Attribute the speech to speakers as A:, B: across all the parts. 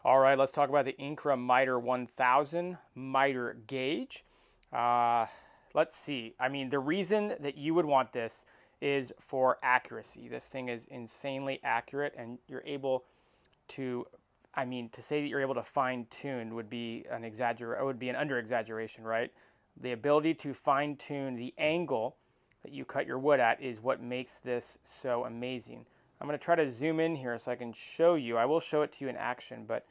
A: All right, let's talk about the Incra MITER1000 miter gauge. Let's see. I mean, the reason that you would want this is for accuracy. This thing is insanely accurate, and you're able to, I mean, to say that you're able to fine tune would be an under exaggeration, right? The ability to fine tune the angle that you cut your wood at is what makes this so amazing. I'm going to try to zoom in here so I can show you. I will show it to you in action, but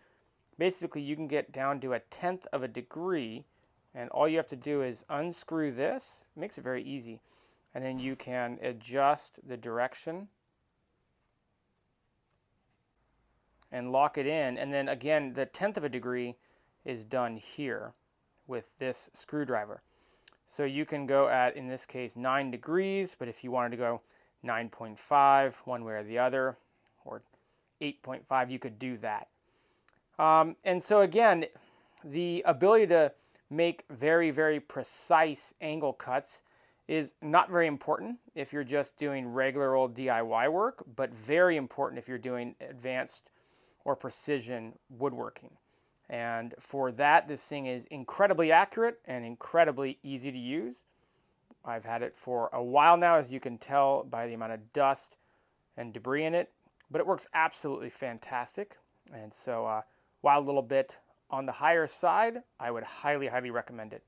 A: basically you can get down to 1/10 of a degree, and all you have to do is unscrew this. It makes it very easy. And then you can adjust the direction and lock it in. And then again, the 1/10 of a degree is done here with this screwdriver. So you can go at, in this case, 9 degrees, but if you wanted to go 9.5 one way or the other, or 8.5, you could do that. And so again, the ability to make very, very precise angle cuts is not very important if you're just doing regular old DIY work, but very important if you're doing advanced or precision woodworking. And for that, this thing is incredibly accurate and incredibly easy to use. I've had it for a while now, as you can tell by the amount of dust and debris in it, but it works absolutely fantastic. And so while a little bit on the higher side, I would highly, highly recommend it.